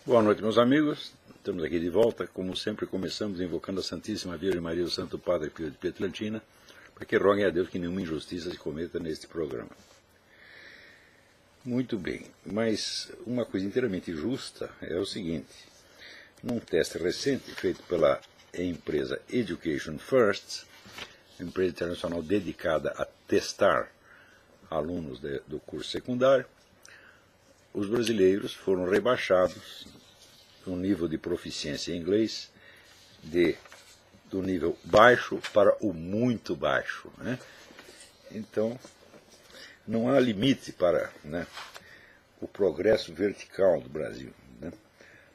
Boa noite, meus amigos. Estamos aqui de volta. Como sempre, começamos invocando a Santíssima Virgem Maria, o Santo Padre Pio de Pietrelcina, para que roguem a Deus que nenhuma injustiça se cometa neste programa. Muito bem, mas uma coisa inteiramente justa é o seguinte: num teste recente feito pela empresa Education First, empresa internacional dedicada a testar alunos do curso secundário, os brasileiros foram rebaixados no nível de proficiência em inglês do nível baixo para o muito baixo, né? Então, não há limite para, né, o progresso vertical do Brasil, né?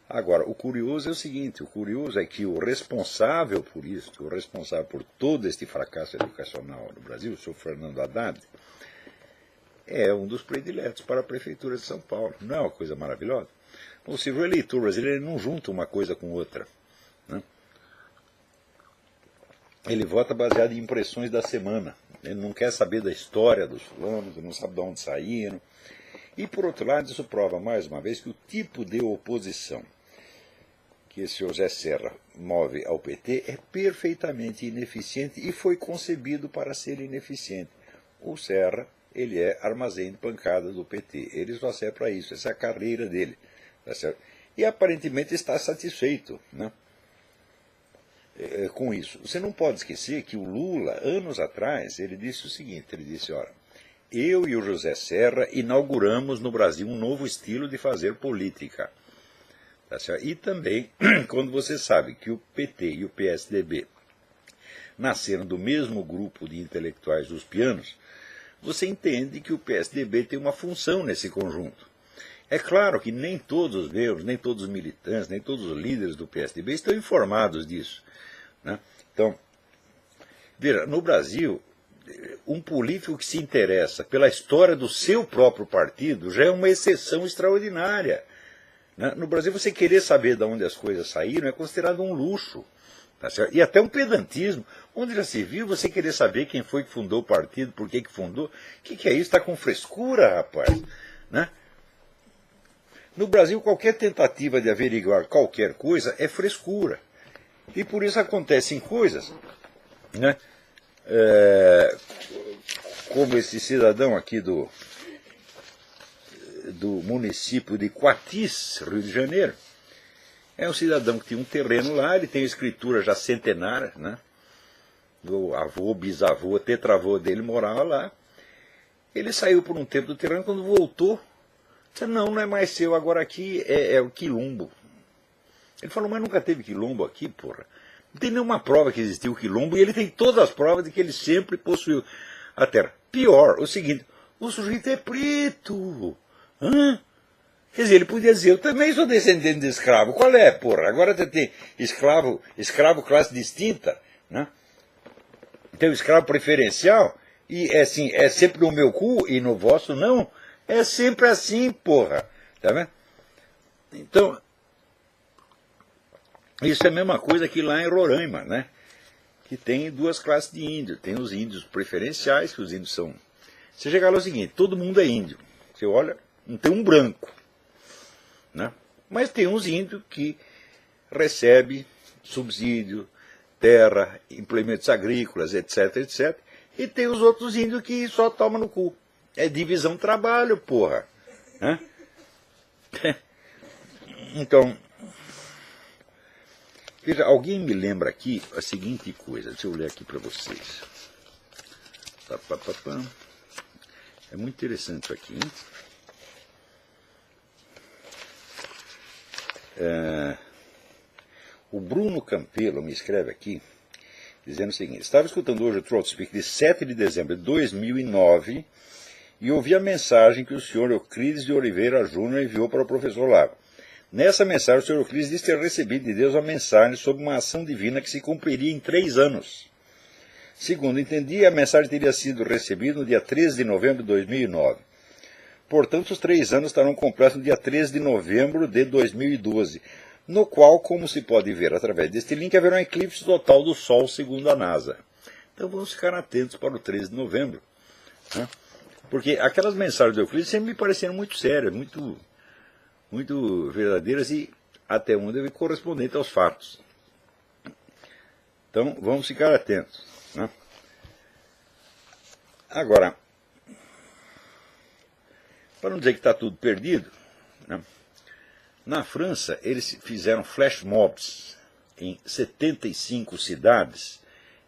Agora, o curioso é o seguinte: o curioso é que o responsável por isso, o responsável por todo este fracasso educacional no Brasil, o senhor Fernando Haddad, é um dos prediletos para a Prefeitura de São Paulo. Não é uma coisa maravilhosa? Ou seja, o eleitor brasileiro não junta uma coisa com outra, né? Ele vota baseado em impressões da semana. Ele não quer saber da história dos fulanos, ele não sabe de onde saíram. E, por outro lado, isso prova mais uma vez que o tipo de oposição que esse José Serra move ao PT é perfeitamente ineficiente e foi concebido para ser ineficiente. O Serra, ele é armazém de pancada do PT. Ele só serve para isso, essa é a carreira dele. Tá certo? E aparentemente está satisfeito, né, com isso. Você não pode esquecer que o Lula, anos atrás, ele disse o seguinte: ele disse, olha, eu e o José Serra inauguramos no Brasil um novo estilo de fazer política. Tá certo? E também, quando você sabe que o PT e o PSDB nasceram do mesmo grupo de intelectuais uspianos, você entende que o PSDB tem uma função nesse conjunto. É claro que nem todos os membros, nem todos os militantes, nem todos os líderes do PSDB estão informados disso, né? Então, veja, no Brasil, um político que se interessa pela história do seu próprio partido já é uma exceção extraordinária, né? No Brasil, você querer saber de onde as coisas saíram é considerado um luxo. Tá certo? E até um pedantismo. Onde já se viu você querer saber quem foi que fundou o partido, por que fundou? O que é isso? Está com frescura, rapaz, né? No Brasil, qualquer tentativa de averiguar qualquer coisa é frescura. E por isso acontecem coisas, né, como esse cidadão aqui do município de Quatis, Rio de Janeiro. É um cidadão que tinha um terreno lá, ele tem escritura já centenária, né? O avô, bisavô, tetravô dele morava lá. Ele saiu por um tempo do terreno, quando voltou, disse, não é mais seu, agora aqui é o quilombo. Ele falou, mas nunca teve quilombo aqui, porra. Não tem nenhuma prova que existiu quilombo, e ele tem todas as provas de que ele sempre possuiu a terra. Pior, o seguinte, o sujeito é preto. Hã? Quer dizer, ele podia dizer, eu também sou descendente de escravo. Qual é, porra? Agora você tem escravo classe distinta, né? Tem o escravo preferencial, e é assim, é sempre no meu cu e no vosso não. É sempre assim, porra. Tá vendo? Então, isso é a mesma coisa que lá em Roraima, né? Que tem duas classes de índios. Tem os índios preferenciais, que os índios são... Você chega lá é o seguinte, todo mundo é índio. Você olha, não tem um branco, né? Mas tem uns índios que recebem subsídio, terra, implementos agrícolas, etc, etc. E tem os outros índios que só tomam no cu. É divisão trabalho, porra, né? Então, veja, alguém me lembra aqui a seguinte coisa. Deixa eu ler aqui para vocês. É muito interessante isso aqui, hein? O Bruno Campelo me escreve aqui, dizendo o seguinte: estava escutando hoje o Throat Speak de 7 de dezembro de 2009 e ouvi a mensagem que o senhor Euclides de Oliveira Júnior enviou para o professor Lavo. Nessa mensagem, o senhor Euclides disse ter recebido de Deus uma mensagem sobre uma ação divina que se cumpriria em 3 anos. Segundo entendi, a mensagem teria sido recebida no dia 13 de novembro de 2009. Portanto, os 3 anos estarão completos no dia 13 de novembro de 2012, no qual, como se pode ver através deste link, haverá um eclipse total do Sol, segundo a NASA. Então vamos ficar atentos para o 13 de novembro, né? Porque aquelas mensagens do Euclides sempre me pareceram muito sérias, muito verdadeiras, e até onde é correspondente aos fatos. Então, vamos ficar atentos, né? Agora, para não dizer que está tudo perdido, né, na França eles fizeram flash mobs em 75 cidades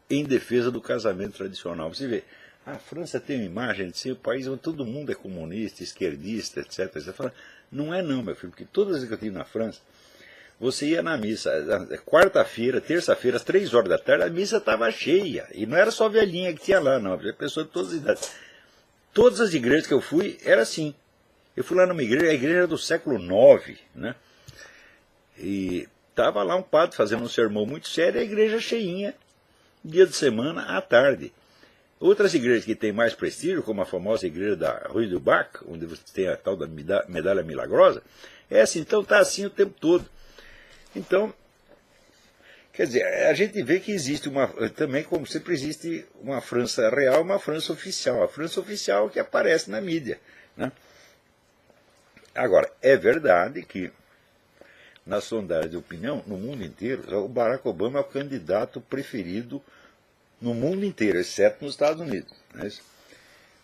em defesa do casamento tradicional. Você vê, a França tem uma imagem de ser um país onde todo mundo é comunista, esquerdista, etc. Você fala, não é não, meu filho, porque todas as vezes que eu estive na França, você ia na missa, quarta-feira, terça-feira, às 3 horas da tarde, a missa estava cheia. E não era só velhinha que tinha lá, não, havia pessoas de todas as idades. Todas as igrejas que eu fui, era assim. Eu fui lá numa igreja, a igreja era do século IX, né? E estava lá um padre fazendo um sermão muito sério, a igreja cheinha, dia de semana, à tarde. Outras igrejas que têm mais prestígio, como a famosa igreja da Rue du Bac, onde você tem a tal da medalha milagrosa, é assim, então está assim o tempo todo. Então, quer dizer, a gente vê que existe também, como sempre existe uma França real e uma França oficial. A França oficial que aparece na mídia, né? Agora, é verdade que nas sondagens de opinião, no mundo inteiro, o Barack Obama é o candidato preferido no mundo inteiro, exceto nos Estados Unidos. Né?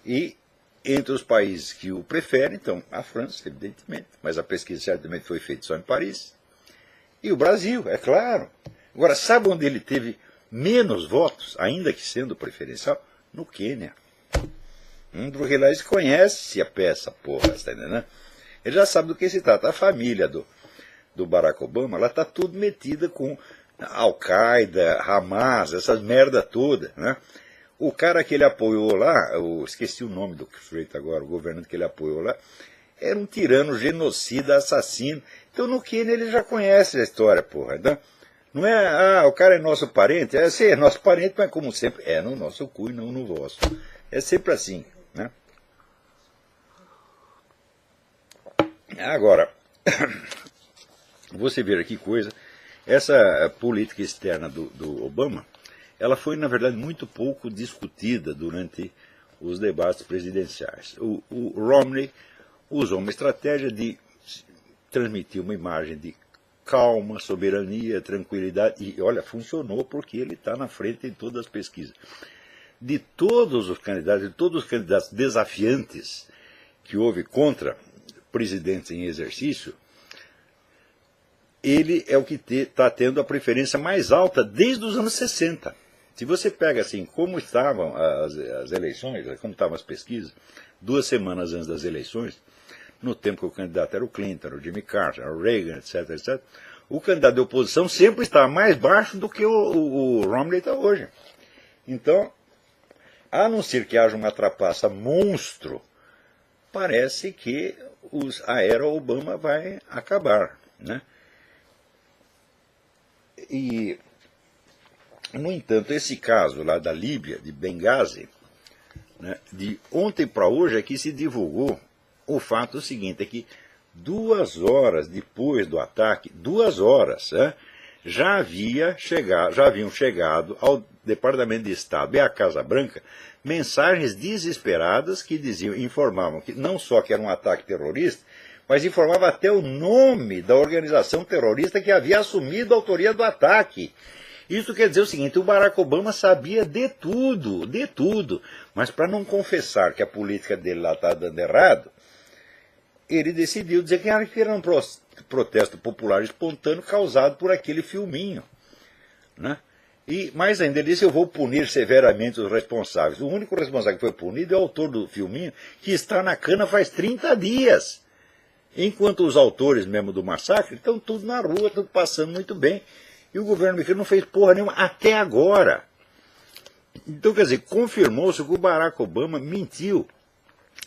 E entre os países que o preferem, então, a França, evidentemente, mas a pesquisa certamente foi feita só em Paris, e o Brasil, é claro. Agora, sabe onde ele teve menos votos, ainda que sendo preferencial? No Quênia. Porque lá eles conhecem a peça, porra, está entendendo? Ele já sabe do que se trata. A família do Barack Obama, ela está tudo metida com Al-Qaeda, Hamas, essas merda toda, né? O cara que ele apoiou lá, eu esqueci o nome do sujeito agora, o governante que ele apoiou lá, era um tirano, genocida, assassino. Então no Quênia ele já conhece a história, porra. Então, não é, o cara é nosso parente, sim, é nosso parente, mas como sempre, é no nosso cu e não no vosso. É sempre assim, né? Agora, você vê que coisa, essa política externa do Obama, ela foi, na verdade, muito pouco discutida durante os debates presidenciais. O Romney usou uma estratégia de transmitir uma imagem de calma, soberania, tranquilidade, e olha, funcionou porque ele está na frente em todas as pesquisas. De todos os candidatos desafiantes que houve contra presidentes em exercício, ele é o que está tendo a preferência mais alta desde os anos 60. Se você pega assim, como estavam as eleições, como estavam as pesquisas, 2 semanas antes das eleições, no tempo que o candidato era o Clinton, o Jimmy Carter, o Reagan, etc., o candidato de oposição sempre estava mais baixo do que o Romney está hoje. Então, a não ser que haja uma trapaça monstro, parece que a era Obama vai acabar, né? E, no entanto, esse caso lá da Líbia, de Benghazi, né, de ontem para hoje é que se divulgou o fato seguinte, é que 2 horas depois do ataque, 2 horas, já haviam chegado ao Departamento de Estado e à Casa Branca mensagens desesperadas que informavam que não só que era um ataque terrorista, mas informava até o nome da organização terrorista que havia assumido a autoria do ataque. Isso quer dizer o seguinte, o Barack Obama sabia de tudo, mas para não confessar que a política dele lá está dando errado, ele decidiu dizer que era um protesto popular espontâneo causado por aquele filminho, né? E mais ainda, ele disse, eu vou punir severamente os responsáveis. O único responsável que foi punido é o autor do filminho, que está na cana faz 30 dias. Enquanto os autores mesmo do massacre estão tudo na rua, tudo passando muito bem. E o governo americano não fez porra nenhuma até agora. Então, quer dizer, confirmou-se que o Barack Obama mentiu.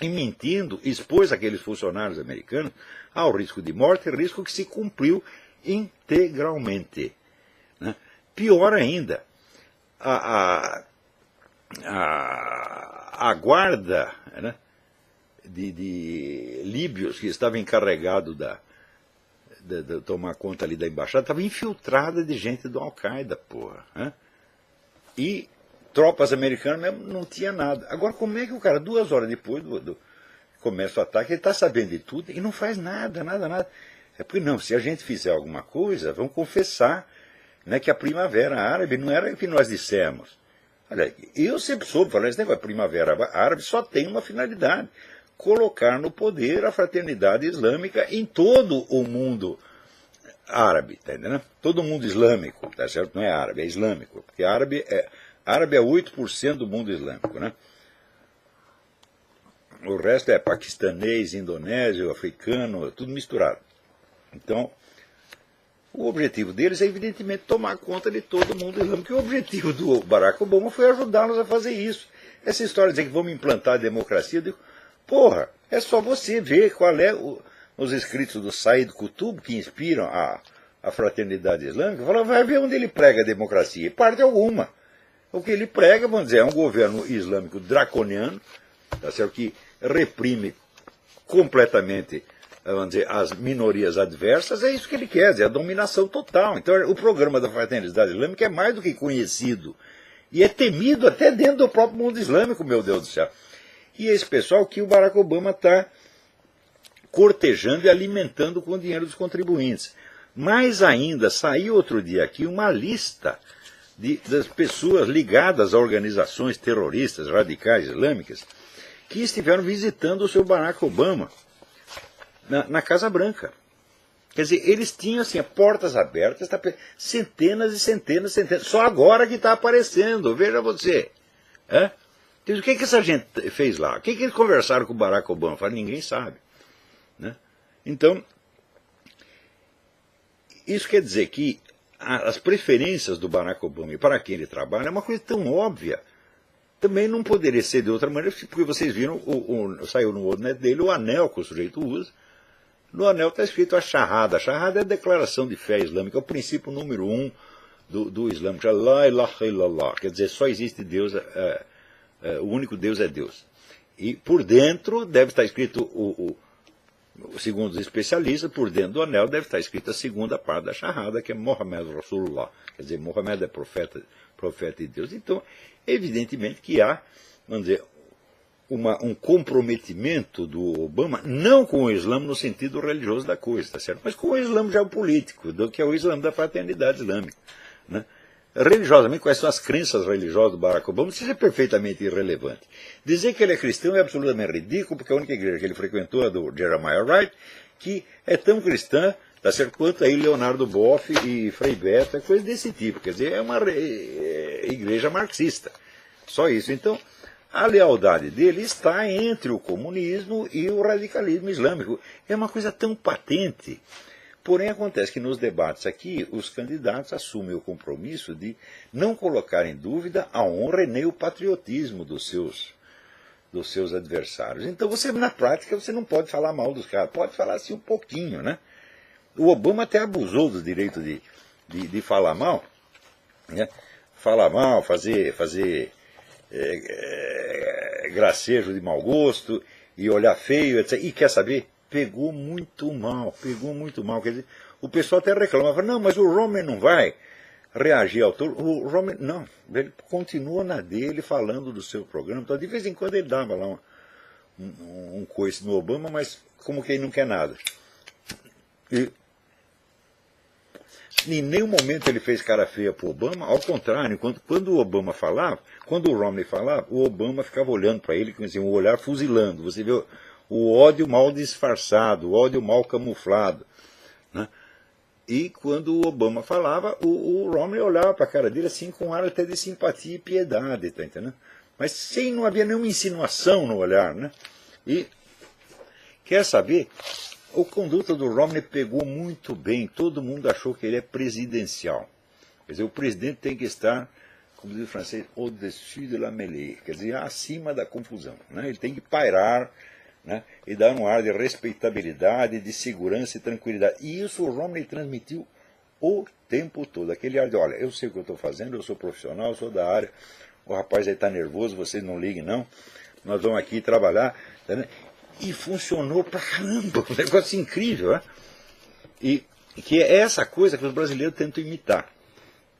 E mentindo, expôs aqueles funcionários americanos ao risco de morte, risco que se cumpriu integralmente. Né? Pior ainda, a guarda, né, de líbios que estava encarregado de tomar conta ali da embaixada, estava infiltrada de gente do Al-Qaeda, porra. Né? E tropas americanas mesmo não tinha nada. Agora, como é que o cara, 2 horas depois do começo do ataque, ele está sabendo de tudo e não faz nada. É porque não, se a gente fizer alguma coisa, vamos confessar, né, que a primavera árabe não era o que nós dissemos. Olha, eu sempre soube falar, esse negócio, a primavera árabe só tem uma finalidade, colocar no poder a fraternidade islâmica em todo o mundo árabe, tá entendendo? Todo o mundo islâmico, tá certo? Não é árabe, é islâmico, porque árabe é 8% do mundo islâmico, né? O resto é paquistanês, indonésio, africano, tudo misturado. Então, o objetivo deles é, evidentemente, tomar conta de todo mundo islâmico. E o objetivo do Barack Obama foi ajudá-los a fazer isso. Essa história de dizer que vamos implantar a democracia, eu digo, porra, é só você ver qual é os escritos do Said Qutb que inspiram a fraternidade islâmica. Fala, vai ver onde ele prega a democracia. E parte alguma. O que ele prega, vamos dizer, é um governo islâmico draconiano, tá certo? Que reprime completamente, vamos dizer, as minorias adversas, é isso que ele quer, é a dominação total. Então o programa da fraternidade islâmica é mais do que conhecido, e é temido até dentro do próprio mundo islâmico, meu Deus do céu. E esse pessoal que o Barack Obama está cortejando e alimentando com o dinheiro dos contribuintes. Mais ainda, saiu outro dia aqui uma lista das pessoas ligadas a organizações terroristas radicais islâmicas que estiveram visitando o seu Barack Obama na Casa Branca. Quer dizer, eles tinham assim, portas abertas, centenas e centenas e centenas. Só agora que está aparecendo, veja você. É? Então, o que essa gente fez lá? O que eles conversaram com o Barack Obama? Falaram, ninguém sabe. Né? Então, isso quer dizer que as preferências do Barack Obama e para quem ele trabalha é uma coisa tão óbvia. Também não poderia ser de outra maneira, porque vocês viram, saiu no Wordnet dele o anel que o sujeito usa. No anel está escrito a Shahada. A Shahada é a declaração de fé islâmica, é o princípio número 1 do Islã. La ilaha illallah, quer dizer, só existe Deus, o único Deus é Deus. E por dentro deve estar escrito, segundo os especialistas, por dentro do anel deve estar escrita a segunda parte da Shahada, que é Muhammad Rasulullah. Quer dizer, Muhammad é profeta de Deus. Então, evidentemente que há, vamos dizer, um comprometimento do Obama, não com o Islã no sentido religioso da coisa, tá certo? Mas com o Islã geopolítico, que é o Islã da fraternidade islâmica. Né? Religiosamente, quais são as crenças religiosas do Barack Obama? Isso é perfeitamente irrelevante. Dizer que ele é cristão é absolutamente ridículo, porque a única igreja que ele frequentou é a do Jeremiah Wright, que é tão cristã, tá certo, quanto aí Leonardo Boff e Frei Beto, coisa desse tipo. Quer dizer, é uma igreja marxista. Só isso. Então, a lealdade dele está entre o comunismo e o radicalismo islâmico. É uma coisa tão patente. Porém, acontece que nos debates aqui, os candidatos assumem o compromisso de não colocar em dúvida a honra e nem o patriotismo dos seus adversários. Então, na prática, você não pode falar mal dos caras. Pode falar assim um pouquinho, né? O Obama até abusou do direito de falar mal, né? Falar mal, fazer gracejo de mau gosto e olhar feio, etc. E quer saber? Pegou muito mal. Quer dizer, o pessoal até reclama, não, mas o Romney não vai reagir ao todo. O Romney, não, ele continua na dele, falando do seu programa. Então, de vez em quando ele dava lá um coice no Obama, mas como que ele não quer nada. E em nenhum momento ele fez cara feia para o Obama, ao contrário, quando o Obama falava, quando o Romney falava, o Obama ficava olhando para ele com assim, um olhar fuzilando. Você vê o ódio mal disfarçado, o ódio mal camuflado. Né? E quando o Obama falava, o Romney olhava para a cara dele assim com um ar até de simpatia e piedade, tá entendendo? Mas não havia nenhuma insinuação no olhar. Né? E quer saber? A conduta do Romney pegou muito bem, todo mundo achou que ele é presidencial. Quer dizer, o presidente tem que estar, como diz o francês, au-dessus de la mêlée, quer dizer, acima da confusão. Né? Ele tem que pairar, né? E dar um ar de respeitabilidade, de segurança e tranquilidade. E isso o Romney transmitiu o tempo todo, aquele ar de, olha, eu sei o que eu estou fazendo, eu sou profissional, eu sou da área, o rapaz aí está nervoso, vocês não liguem não, nós vamos aqui trabalhar, tá, e funcionou pra caramba, um negócio incrível, né? E que é essa coisa que os brasileiros tentam imitar.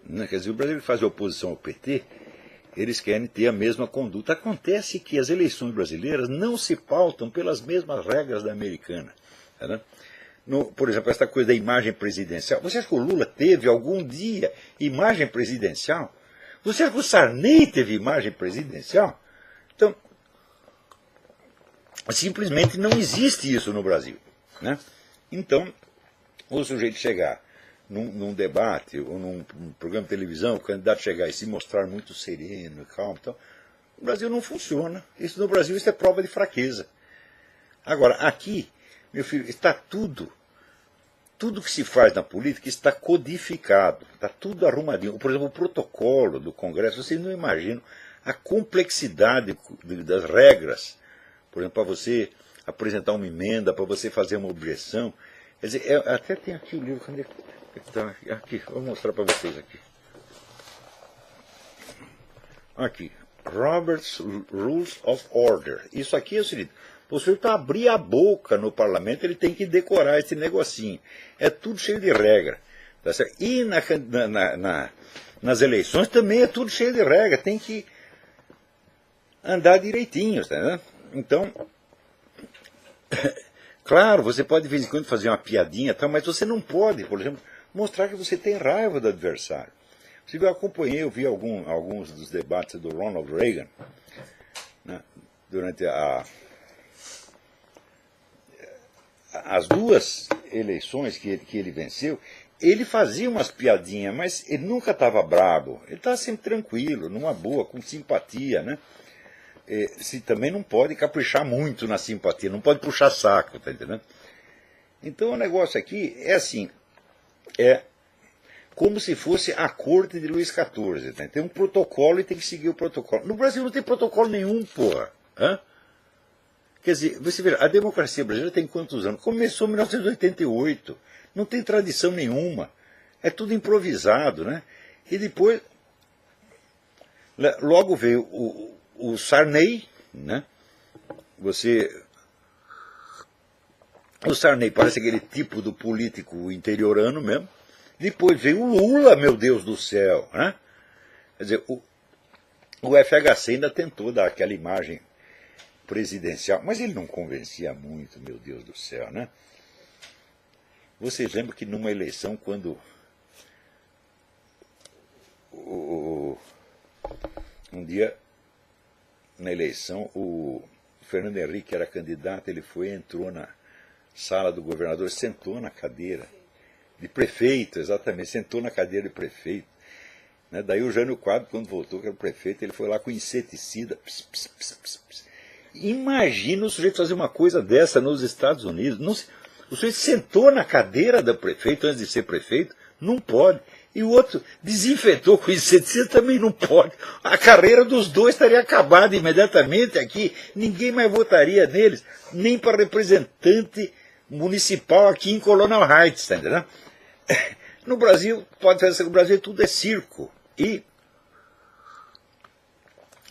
Né? Quer dizer, o brasileiro que faz oposição ao PT, eles querem ter a mesma conduta. Acontece que as eleições brasileiras não se pautam pelas mesmas regras da americana. Né? por exemplo, essa coisa da imagem presidencial. Você acha que o Lula teve algum dia imagem presidencial? Você acha que o Sarney teve imagem presidencial? Então, simplesmente não existe isso no Brasil, né? Então, o sujeito chegar num debate ou num programa de televisão, o candidato chegar e se mostrar muito sereno, calmo, então, no Brasil não funciona. Isso no Brasil isso é prova de fraqueza. Agora, aqui, meu filho, está tudo que se faz na política está codificado, está tudo arrumadinho. Por exemplo, o protocolo do Congresso, vocês não imaginam a complexidade das regras. Por exemplo, para você apresentar uma emenda, para você fazer uma objeção. Quer dizer, até tem aqui o livro, cadê que está? Aqui, vou mostrar para vocês aqui. Aqui, Robert's Rules of Order. Isso aqui é o seguinte, o sujeito para abrir a boca no parlamento, ele tem que decorar esse negocinho. É tudo cheio de regra. Tá certo? E nas eleições também é tudo cheio de regra. Tem que andar direitinho, tá, né? Então, claro, você pode de vez em quando fazer uma piadinha, tal, mas você não pode, por exemplo, mostrar que você tem raiva do adversário. Eu acompanhei, eu vi alguns dos debates do Ronald Reagan, né, durante as duas eleições que ele venceu. Ele fazia umas piadinhas, mas ele nunca estava brabo, ele estava sempre tranquilo, numa boa, com simpatia, né? Se também não pode caprichar muito na simpatia, não pode puxar saco, tá entendendo? Então o negócio aqui é assim, é como se fosse a corte de Luís XIV, tá? Tem um protocolo e tem que seguir o protocolo. No Brasil não tem protocolo nenhum, porra. Hã? Quer dizer, você vê, a democracia brasileira tem quantos anos? Começou em 1988, não tem tradição nenhuma, é tudo improvisado, né? E depois, logo veio o Sarney, né? O Sarney parece aquele tipo do político interiorano mesmo. Depois veio o Lula, meu Deus do céu, né? Quer dizer, o FHC ainda tentou dar aquela imagem presidencial, mas ele não convencia muito, meu Deus do céu, né? Vocês lembram que numa eleição, quando um dia, na eleição, o Fernando Henrique era candidato, ele entrou na sala do governador, sentou na cadeira de prefeito, exatamente, sentou na cadeira de prefeito. Né? Daí o Jânio Quadros, quando voltou, que era o prefeito, ele foi lá com inseticida. Imagina o sujeito fazer uma coisa dessa nos Estados Unidos. O sujeito sentou na cadeira do prefeito antes de ser prefeito, não pode. E o outro desinfetou com inseticida, também não pode. A carreira dos dois estaria acabada imediatamente aqui. Ninguém mais votaria neles, nem para representante municipal aqui em Colonial Heights, tá entendendo? No Brasil, pode fazer assim, o Brasil tudo é circo. E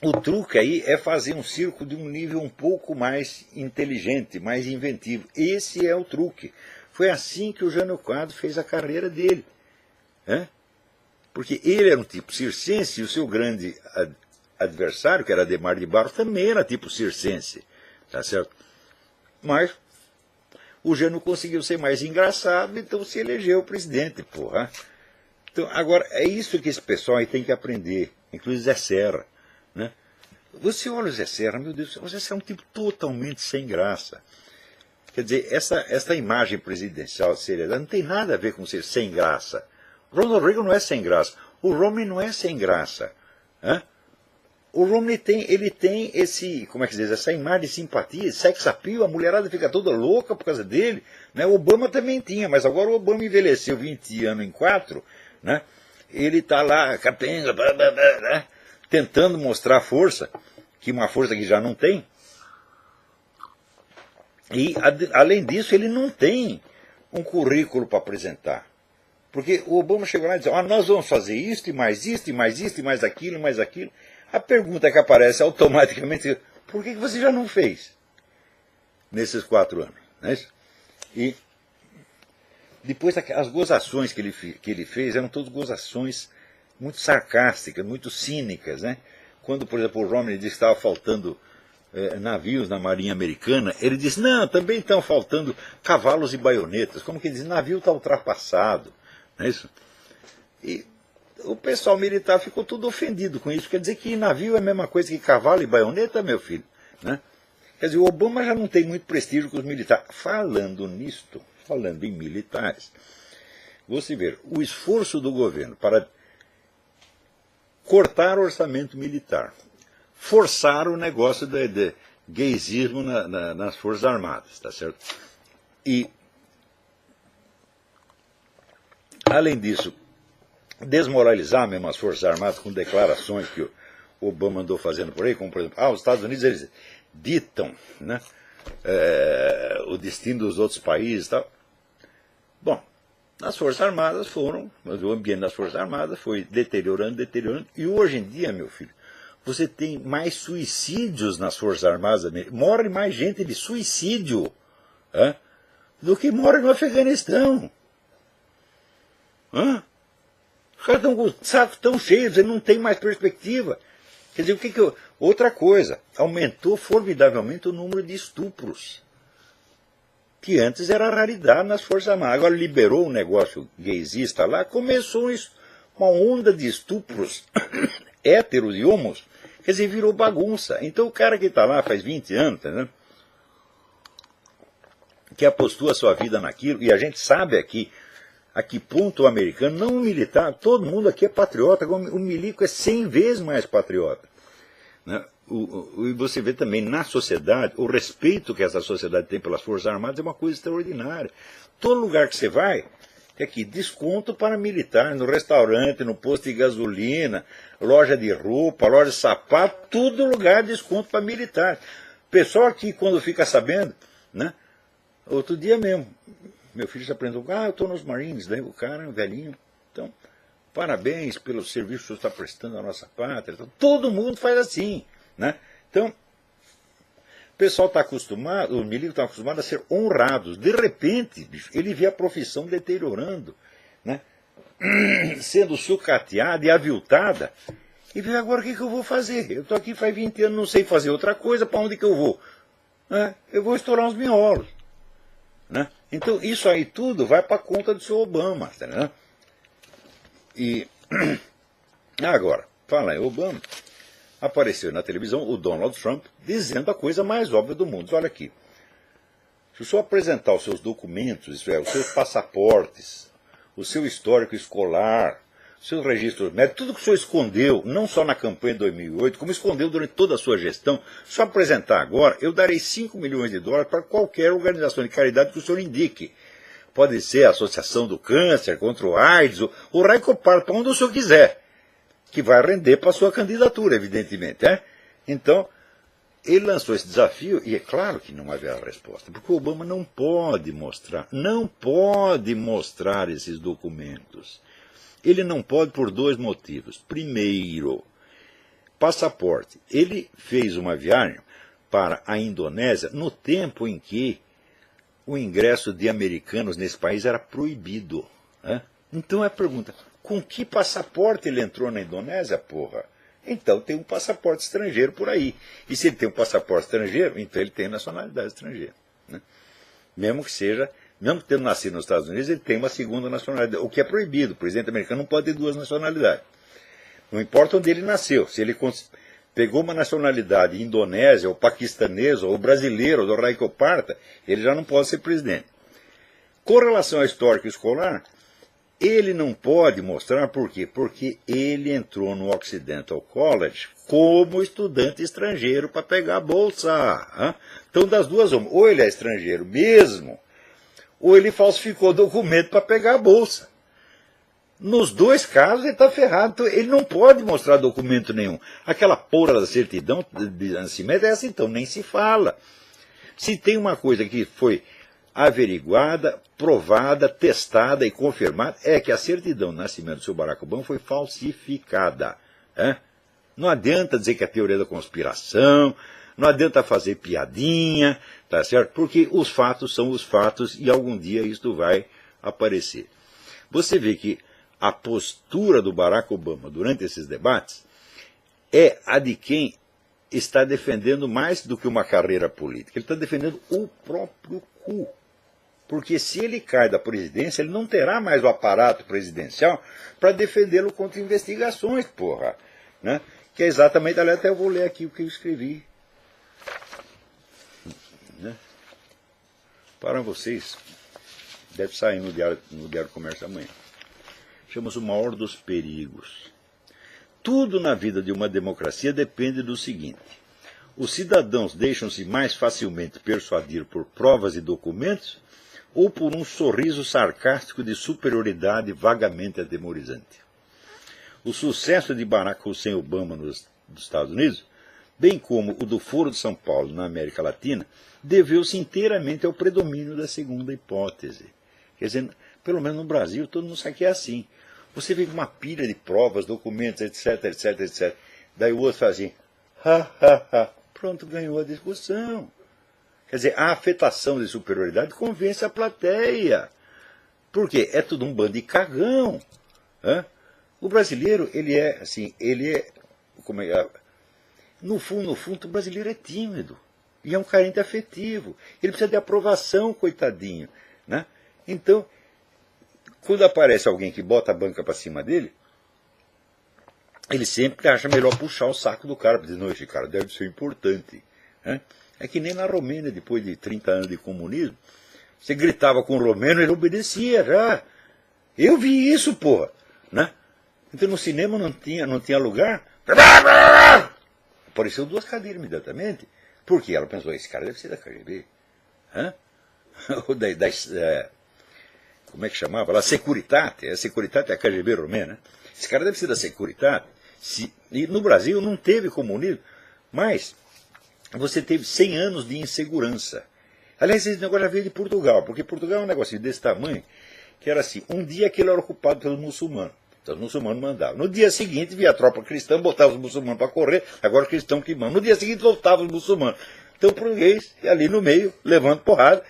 o truque aí é fazer um circo de um nível um pouco mais inteligente, mais inventivo. Esse é o truque. Foi assim que o Jânio Quadros fez a carreira dele. Né? Porque ele era um tipo circense e o seu grande adversário, que era Adhemar de Barros, também era tipo circense. Tá certo? Mas o Jânio conseguiu ser mais engraçado, então se elegeu presidente, porra. Então, agora, é isso que esse pessoal aí tem que aprender, inclusive Zé Serra. Né? Você olha o Zé Serra, meu Deus, o Zé Serra é um tipo totalmente sem graça. Quer dizer, essa imagem presidencial seriedade não tem nada a ver com ser sem graça. Ronald Reagan não é sem graça. O Romney não é sem graça. Né? O Romney tem esse, como é que se diz, essa imagem de simpatia, sex appeal, a mulherada fica toda louca por causa dele. Né? O Obama também tinha, mas agora o Obama envelheceu 20 anos em 4, né? Ele está lá, capenga, né? Tentando mostrar força, que uma força que já não tem. E, além disso, ele não tem um currículo para apresentar. Porque o Obama chegou lá e disse, nós vamos fazer isso, e mais isso, e mais isso, e mais aquilo, e mais aquilo. A pergunta que aparece automaticamente, por que você já não fez nesses 4 anos? Não é isso? E depois as gozações que ele fez eram todas gozações muito sarcásticas, muito cínicas. Né? Quando, por exemplo, o Romney disse que estava faltando navios na Marinha Americana, ele disse, não, também estão faltando cavalos e baionetas. Como que ele diz, navio está ultrapassado. Não é isso? E o pessoal militar ficou tudo ofendido com isso. Quer dizer que navio é a mesma coisa que cavalo e baioneta, meu filho? Né? Quer dizer, o Obama já não tem muito prestígio com os militares. Falando nisto, falando em militares, você vê o esforço do governo para cortar o orçamento militar, forçar o negócio de gaysismo nas Forças Armadas, tá certo? E, além disso, desmoralizar mesmo as Forças Armadas com declarações que o Obama andou fazendo por aí, como, por exemplo, os Estados Unidos, eles ditam, né, o destino dos outros países e tal. Bom, as Forças Armadas o ambiente das Forças Armadas foi deteriorando, e hoje em dia, meu filho, você tem mais suicídios nas Forças Armadas, morre mais gente de suicídio do que morre no Afeganistão. Os caras estão com os sacos tão cheios, eles não têm mais perspectiva. Quer dizer, outra coisa, aumentou formidavelmente o número de estupros, que antes era raridade nas Forças Armadas. Agora liberou um negócio gaysista lá, começou uma onda de estupros héteros e homos, quer dizer, virou bagunça. Então o cara que está lá faz 20 anos, entendeu? Que apostou a sua vida naquilo, e a gente sabe aqui a que ponto o americano, não o militar, todo mundo aqui é patriota, o milico é 100 vezes mais patriota. Né? E você vê também na sociedade, o respeito que essa sociedade tem pelas Forças Armadas é uma coisa extraordinária. Todo lugar que você vai, tem aqui desconto para militar, no restaurante, no posto de gasolina, loja de roupa, loja de sapato, todo lugar desconto para militar. O pessoal aqui, quando fica sabendo, né? Outro dia mesmo, meu filho se apresentou, eu estou nos Marines, daí o cara, um velhinho, então, parabéns pelo serviço que você está prestando à nossa pátria. Então, todo mundo faz assim, né? Então, o pessoal está acostumado, os milicos estão acostumados a ser honrados. De repente, bicho, ele vê a profissão deteriorando, né? Sendo sucateada e aviltada, e vê agora o que eu vou fazer. Eu estou aqui faz 20 anos, não sei fazer outra coisa, para onde que eu vou? Eu vou estourar uns miolos. Né? Então, isso aí tudo vai para a conta do seu Obama. Tá, e agora, fala em Obama, apareceu na televisão o Donald Trump dizendo a coisa mais óbvia do mundo. Olha aqui, se o senhor apresentar os seus documentos, isso é, os seus passaportes, o seu histórico escolar, os seus registros médicos, tudo que o senhor escondeu, não só na campanha de 2008, como escondeu durante toda a sua gestão, se eu apresentar agora, eu darei 5 milhões de dólares para qualquer organização de caridade que o senhor indique. Pode ser a Associação do Câncer, contra o AIDS, o Raicopar, para onde o senhor quiser, que vai render para a sua candidatura, evidentemente. Então, ele lançou esse desafio, e é claro que não haverá resposta, porque o Obama não pode mostrar esses documentos. Ele não pode por 2 motivos. Primeiro, passaporte. Ele fez uma viagem para a Indonésia no tempo em que o ingresso de americanos nesse país era proibido. Então a pergunta, com que passaporte ele entrou na Indonésia, porra? Então tem um passaporte estrangeiro por aí. E se ele tem um passaporte estrangeiro, então ele tem nacionalidade estrangeira. Né? Mesmo tendo nascido nos Estados Unidos, ele tem uma segunda nacionalidade, o que é proibido. O presidente americano não pode ter 2 nacionalidades. Não importa onde ele nasceu. Se ele pegou uma nacionalidade indonésia, ou paquistanesa, ou brasileira, ou do Raikoparta, ele já não pode ser presidente. Com relação ao histórico escolar, ele não pode mostrar por quê? Porque ele entrou no Occidental College como estudante estrangeiro para pegar a bolsa. Então, das duas, ou ele é estrangeiro mesmo, ou ele falsificou documento para pegar a bolsa. Nos 2 casos ele está ferrado, então ele não pode mostrar documento nenhum. Aquela porra da certidão de nascimento é essa, então nem se fala. Se tem uma coisa que foi averiguada, provada, testada e confirmada, é que a certidão de nascimento do seu Barack Obama foi falsificada. Não adianta dizer que é teoria da conspiração, não adianta fazer piadinha, tá certo? Porque os fatos são os fatos e algum dia isto vai aparecer. Você vê que a postura do Barack Obama durante esses debates é a de quem está defendendo mais do que uma carreira política, ele está defendendo o próprio cu. Porque se ele cai da presidência, ele não terá mais o aparato presidencial para defendê-lo contra investigações, porra. Né? Que é exatamente, aliás, até eu vou ler aqui o que eu escrevi. Né? Para vocês, deve sair no Diário do Comércio amanhã. Chama-se o maior dos perigos. Tudo na vida de uma democracia depende do seguinte: os cidadãos deixam-se mais facilmente persuadir por provas e documentos ou por um sorriso sarcástico de superioridade vagamente atemorizante. O sucesso de Barack Hussein Obama nos Estados Unidos, bem como o do Foro de São Paulo na América Latina, deveu-se inteiramente ao predomínio da segunda hipótese. Quer dizer, pelo menos no Brasil, todo mundo sabe que é assim. Você vem com uma pilha de provas, documentos, etc, etc, etc. Daí o outro faz assim, ha, ha, ha. Pronto, ganhou a discussão. Quer dizer, a afetação de superioridade convence a plateia. Por quê? É tudo um bando de cagão. Né? O brasileiro, ele é, assim, no fundo, o brasileiro é tímido. E é um carente afetivo. Ele precisa de aprovação, coitadinho. Né? Então, quando aparece alguém que bota a banca para cima dele, ele sempre acha melhor puxar o saco do cara, para dizer, não, esse cara deve ser importante. Né? É que nem na Romênia, depois de 30 anos de comunismo, você gritava com o romeno, ele obedecia já. Eu vi isso, porra. Né? Então no cinema não tinha lugar. Apareceu 2 cadeiras imediatamente. Por quê? Ela pensou, esse cara deve ser da KGB. Hã? Como é que chamava? La Securitate. A Securitate é a KGB romena. Esse cara deve ser da Securitate. E no Brasil não teve comunismo, mas você teve 100 anos de insegurança. Aliás, esse negócio já veio de Portugal, porque Portugal é um negocinho desse tamanho, que era assim, um dia aquilo era ocupado pelos muçulmanos. Então os muçulmanos mandavam. No dia seguinte, via a tropa cristã, botava os muçulmanos para correr, agora os cristãos que mandam. No dia seguinte, voltava os muçulmanos. Então o português, ali no meio, levando porrada,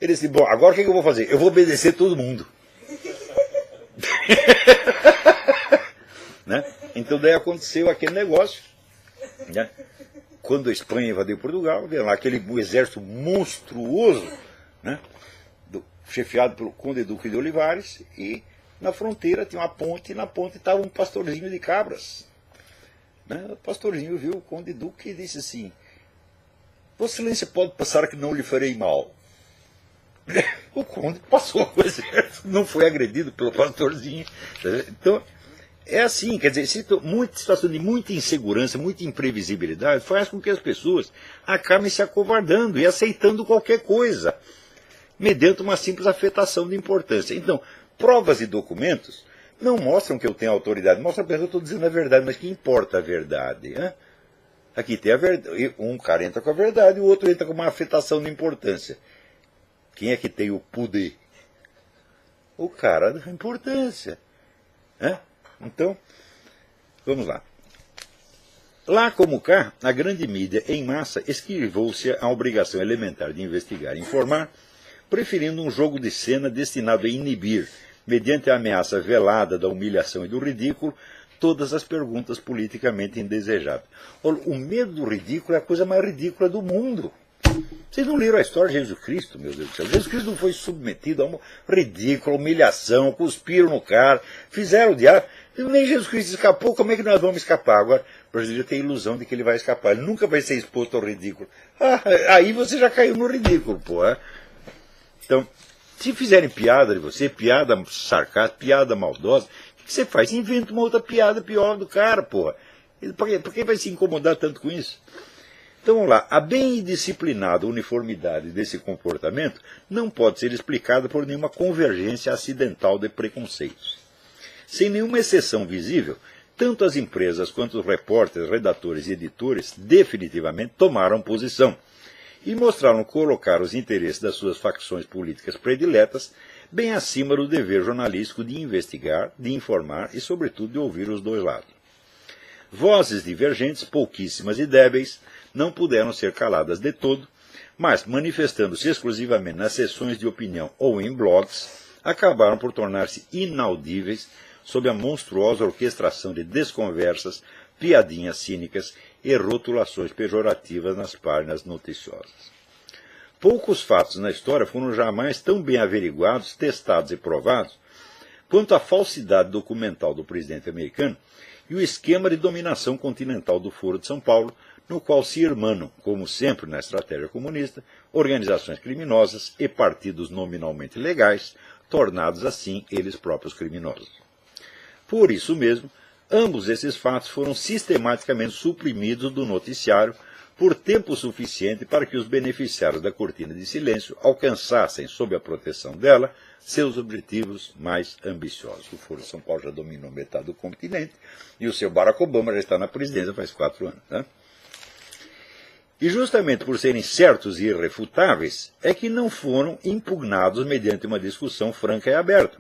ele disse, bom, agora o que eu vou fazer? Eu vou obedecer todo mundo. Né? Então daí aconteceu aquele negócio. Né? Quando a Espanha invadiu Portugal, veio lá aquele exército monstruoso, né? Chefiado pelo Conde Duque de Olivares, e na fronteira tinha uma ponte, e na ponte estava um pastorzinho de cabras. Né? O pastorzinho viu o Conde Duque e disse assim, Vossa Excelência pode passar que não lhe farei mal. O Conde passou com o exército, não foi agredido pelo pastorzinho. Então, é assim, quer dizer, situação de muita insegurança, muita imprevisibilidade, faz com que as pessoas acabem se acovardando e aceitando qualquer coisa, mediante uma simples afetação de importância. Então, provas e documentos não mostram que eu tenho autoridade, mostram apenas que eu estou dizendo a verdade, mas que importa a verdade? Hein? Aqui tem a verdade, um cara entra com a verdade e o outro entra com uma afetação de importância. Quem é que tem o poder? O cara da importância. Hein? Então, vamos lá. Lá como cá, a grande mídia em massa esquivou-se à obrigação elementar de investigar e informar, preferindo um jogo de cena destinado a inibir, mediante a ameaça velada da humilhação e do ridículo, todas as perguntas politicamente indesejáveis. O medo do ridículo é a coisa mais ridícula do mundo. Vocês não leram a história de Jesus Cristo, meu Deus do céu. Jesus Cristo não foi submetido a uma ridícula, humilhação, cuspiram no cara, fizeram o diabo. Nem Jesus Cristo escapou, como é que nós vamos escapar? Agora, o brasileiro tem a ilusão de que ele vai escapar. Ele nunca vai ser exposto ao ridículo. Aí você já caiu no ridículo, pô. Então, se fizerem piada de você, piada sarcástica, piada maldosa, o que você faz? Inventa uma outra piada pior do cara, pô. Por que vai se incomodar tanto com isso? Então vamos lá, a bem disciplinada uniformidade desse comportamento não pode ser explicada por nenhuma convergência acidental de preconceitos. Sem nenhuma exceção visível, tanto as empresas quanto os repórteres, redatores e editores definitivamente tomaram posição e mostraram colocar os interesses das suas facções políticas prediletas bem acima do dever jornalístico de investigar, de informar e, sobretudo, de ouvir os dois lados. Vozes divergentes, pouquíssimas e débeis, não puderam ser caladas de todo, mas, manifestando-se exclusivamente nas sessões de opinião ou em blogs, acabaram por tornar-se inaudíveis sob a monstruosa orquestração de desconversas, piadinhas cínicas e rotulações pejorativas nas páginas noticiosas. Poucos fatos na história foram jamais tão bem averiguados, testados e provados quanto a falsidade documental do presidente americano e o esquema de dominação continental do Foro de São Paulo, no qual se irmanam, como sempre na estratégia comunista, organizações criminosas e partidos nominalmente legais, tornados assim eles próprios criminosos. Por isso mesmo, ambos esses fatos foram sistematicamente suprimidos do noticiário por tempo suficiente para que os beneficiários da cortina de silêncio alcançassem, sob a proteção dela, seus objetivos mais ambiciosos. O Foro de São Paulo já dominou metade do continente e o seu Barack Obama já está na presidência faz 4 anos. Né? E justamente por serem certos e irrefutáveis, é que não foram impugnados mediante uma discussão franca e aberta,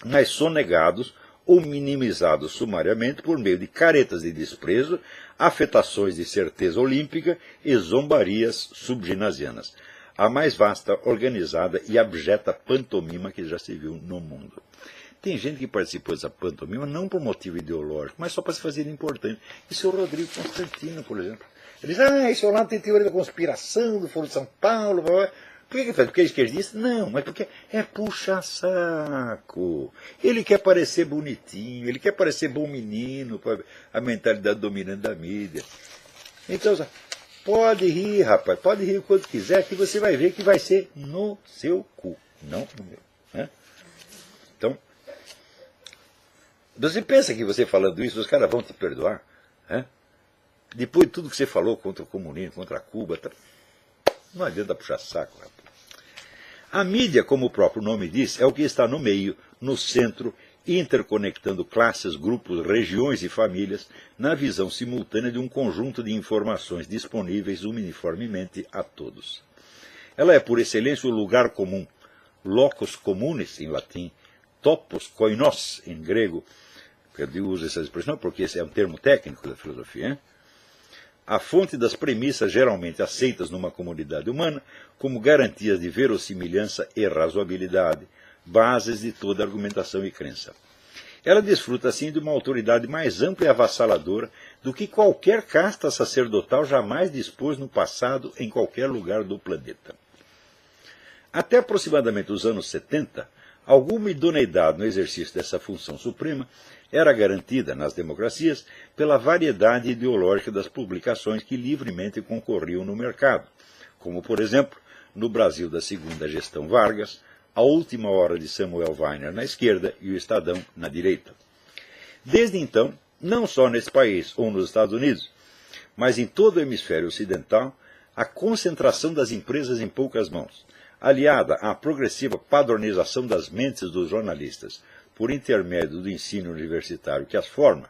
mas sonegados ou minimizados sumariamente por meio de caretas de desprezo, afetações de certeza olímpica e zombarias subginasianas. A mais vasta, organizada e abjeta pantomima que já se viu no mundo. Tem gente que participou dessa pantomima não por motivo ideológico, mas só para se fazer importante. Isso é o Rodrigo Constantino, por exemplo. Ele diz, esse Orlando tem teoria da conspiração do Foro de São Paulo. Por que faz? Porque é esquerdista? Não, mas porque é puxa-saco. Ele quer parecer bonitinho, ele quer parecer bom menino, a mentalidade dominante da mídia. Então, pode rir, rapaz, pode rir o quanto quiser, que você vai ver que vai ser no seu cu, não no meu. Né? Então, você pensa que você falando isso, os caras vão te perdoar? Né? Depois de tudo que você falou contra o comunismo, contra Cuba, não adianta puxar saco, rapaz. A mídia, como o próprio nome diz, é o que está no meio, no centro, interconectando classes, grupos, regiões e famílias na visão simultânea de um conjunto de informações disponíveis uniformemente a todos. Ela é, por excelência, o lugar comum, locus communis, em latim, topos koinos, em grego. Eu uso essa expressão porque esse é um termo técnico da filosofia, hein? A fonte das premissas geralmente aceitas numa comunidade humana como garantias de verossimilhança e razoabilidade, bases de toda argumentação e crença. Ela desfruta, assim, de uma autoridade mais ampla e avassaladora do que qualquer casta sacerdotal jamais dispôs no passado em qualquer lugar do planeta. Até aproximadamente os anos 70, alguma idoneidade no exercício dessa função suprema era garantida, nas democracias, pela variedade ideológica das publicações que livremente concorriam no mercado, como, por exemplo, no Brasil da segunda gestão Vargas, A Última Hora de Samuel Weiner na esquerda e o Estadão na direita. Desde então, não só nesse país ou nos Estados Unidos, mas em todo o hemisfério ocidental, a concentração das empresas em poucas mãos, aliada à progressiva padronização das mentes dos jornalistas, por intermédio do ensino universitário que as forma,